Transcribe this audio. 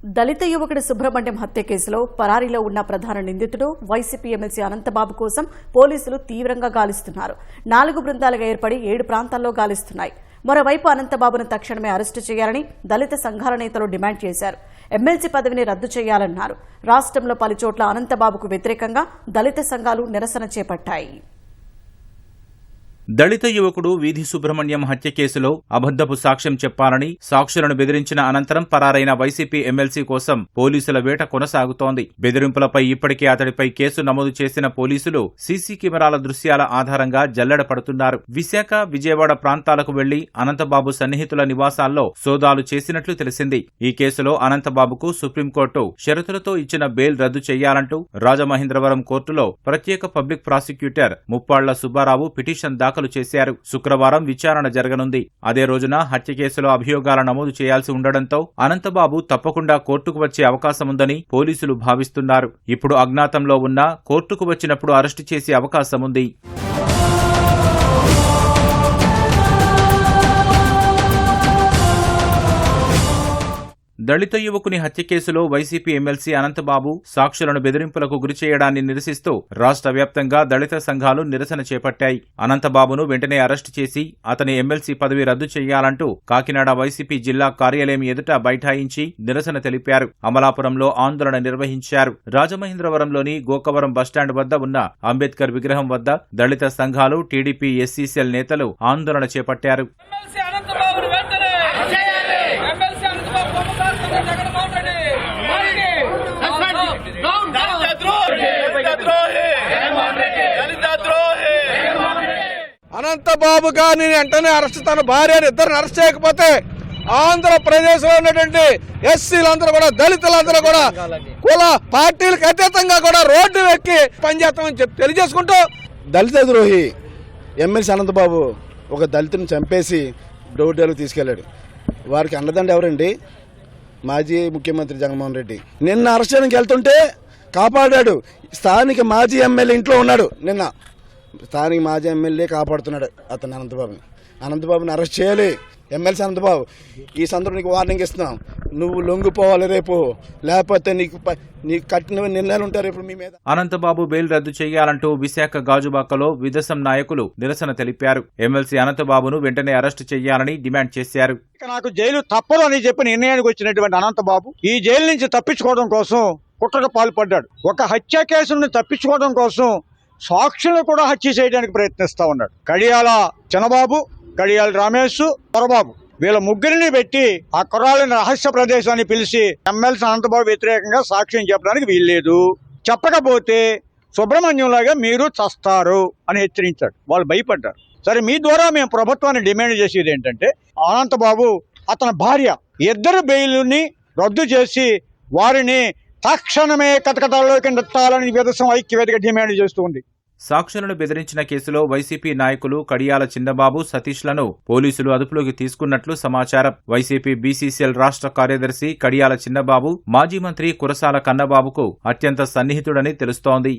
దళిత యువకుడి సుబ్రహ్మణ్యం హత్య కేసులో పరారీలో ఉన్న ప్రధాన నిందితుడు వైసీపీ ఎమ్మెల్సీ అనంతబాబు కోసం పోలీసులు తీవ్రంగా గాలిస్తున్నారు. 4 బృందాలుగా ఏర్పడి 7 ప్రాంతాల్లో గాలిస్తున్నాయి. మరోవైపు అనంతబాబును తక్షణమే అరెస్టు చేయాలని దళిత సంఘాల నేతలు డిమాండ్ చేశారు. ఎమ్మెల్సీ పదవిని రద్దు చేయాలన్నారు. రాష్ట్రంలో పలుచోట్ల అనంతబాబుకు వ్యతిరేకంగా దళిత సంఘాలు నిరసన చేపట్టాయి. దళిత యువకుడు వీధి సుబ్రహ్మణ్యం హత్య కేసులో అబద్దపు సాక్ష్యం చెప్పాలని సాక్షులను బెదిరించిన అనంతరం పరారైన వైసీపీ ఎమ్మెల్సీ కోసం పోలీసుల వేట కొనసాగుతోంది. బెదిరింపులపై ఇప్పటికే అతడిపై కేసు నమోదు చేసిన పోలీసులు సీసీ కెమెరాల దృశ్యాల ఆధారంగా జల్లెడ పడుతున్నారు. విశాఖ, విజయవాడ ప్రాంతాలకు వెళ్లి అనంతబాబు సన్నిహితుల నివాసాల్లో సోదాలు చేసినట్లు తెలిసింది. ఈ కేసులో అనంతబాబుకు సుప్రీంకోర్టు షరతులతో ఇచ్చిన బెయిల్ రద్దు చేయాలంటూ రాజమహేంద్రవరం కోర్టులో ప్రత్యేక public prosecutor Muppalla Subbarao petition దాఖలు చేశారు. శుక్రవారం విచారణ జరగనుంది. అదే రోజున హత్య కేసులో అభియోగాల నమోదు చేయాల్సి ఉండడంతో అనంతబాబు తప్పకుండా కోర్టుకు వచ్చే అవకాశముందని పోలీసులు భావిస్తున్నారు. ఇప్పుడు అజ్ఞాతంలో ఉన్నా కోర్టుకు వచ్చినప్పుడు అరెస్టు చేసే అవకాశముంది. దళిత యువకుని హత్య కేసులో వైసీపీ ఎమ్మెల్సీ అనంతబాబు సాక్షులను బెదిరింపులకు గురి చేయడాన్ని నిరసిస్తూ రాష్ట్ర వ్యాప్తంగా దళిత సంఘాలు నిరసన చేపట్టాయి. అనంతబాబును వెంటనే అరెస్టు చేసి అతని ఎమ్మెల్సీ పదవి రద్దు చేయాలంటూ కాకినాడ వైసీపీ జిల్లా కార్యాలయం ఎదుట బైఠాయించి నిరసన తెలిపారు. అమలాపురంలో ఆందోళన నిర్వహించారు. రాజమహేంద్రవరంలోని గోకవరం బస్టాండ్ వద్ద ఉన్న అంబేద్కర్ విగ్రహం వద్ద దళిత సంఘాలు, టీడీపీ, ఎస్సీసీఎల్ నేతలు ఆందోళన చేపట్టారు. అనంతబాబు గారిని వెంటనే అరెస్ట్, తన భార్యను ఇద్దరిని అరెస్ట్ చేయకపోతే ఆంధ్రప్రదేశ్ లో ఉన్నటువంటి ఎస్సీలందరూ కూడా, దళితులందరూ కూడా కుల పార్టీలకు అతీతంగా కూడా రోడ్డు ఎక్కి పనిచేస్తామని చెప్పి తెలియజేసుకుంటూ, దళిత ద్రోహి ఎమ్మెల్సీ అనంతబాబు ఒక దళితుని చంపేసి డోర్డేలకు తీసుకెళ్లాడు. వారికి అండదండ ఎవరండి? మాజీ ముఖ్యమంత్రి జగన్మోహన్ రెడ్డి. నిన్న అరెస్ట్ చేయడానికి వెళ్తుంటే కాపాడాడు. స్థానిక మాజీ ఎమ్మెల్యే ఇంట్లో ఉన్నాడు. నిన్న స్థానిక మాజీ ఎమ్మెల్యే కాపాడుతున్నాడు అతను అనంతబాబుని అరెస్ట్ చేయాలి. ఎమ్మెల్సీ అనంతబాబు, ఈ సందర్భంగా నీకు వార్నింగ్ ఇస్తున్నాం. నువ్వు లొంగిపోవాలి రేపు, లేకపోతే నీకు కఠిన నిర్ణయాలు ఉంటారు రేపు మీ మీద. అనంతబాబు బెయిల్ రద్దు చేయాలంటూ విశాఖ గాజుబాకలో విదసం నాయకులు నిరసన తెలిపారు. ఎమ్మెల్సీ అనంతబాబును వెంటనే అరెస్టు చేయాలని డిమాండ్ చేశారు. నాకు జైలు తప్పదు అని చెప్పి నిర్ణయానికి వచ్చినటువంటి అనంతబాబు ఈ జైలు నుంచి తప్పించుకోవడం కోసం కుట్రకు పాల్పడ్డాడు. ఒక హత్య కేసును తప్పించుకోవడం కోసం సాక్షులను కూడా హత్య చేయడానికి ప్రయత్నిస్తా ఉన్నాడు. కడియాల చిన్నబాబు, కడియాల రమేష్, దొరబాబు, వీళ్ళ ముగ్గురిని పెట్టి ఆ కుర్రాళ్ళని రహస్య ప్రదేశాన్ని పిలిచి ఎమ్మెల్సీ అనంతబాబు వ్యతిరేకంగా సాక్ష్యం చెప్పడానికి వీల్లేదు, చెప్పకపోతే సుబ్రహ్మణ్యం లాగా మీరు చస్తారు అని హెచ్చరించాడు. వాళ్ళు భయపడ్డారు. సరే, మీ ద్వారా మేము ప్రభుత్వాన్ని డిమాండ్ చేసేది ఏంటంటే అనంతబాబు, అతని భార్య ఇద్దరు బెయిల్ని రద్దు చేసి వారిని తక్షణమే కటకటాల్లోకి నెట్టాలని విదసం ఐక్యవేదిక డిమాండ్ చేస్తుంది. సాక్షులను బెదిరించిన కేసులో వైసీపీ నాయకులు కడియాల చిన్నబాబు, సతీష్లను పోలీసులు అదుపులోకి తీసుకున్నట్లు సమాచారం. వైసీపీ బీసీసీఎల్ రాష్ట్ర కార్యదర్శి కడియాల చిన్నబాబు మాజీ మంత్రి కురసాల కన్నబాబుకు అత్యంత సన్నిహితుడని తెలుస్తోంది.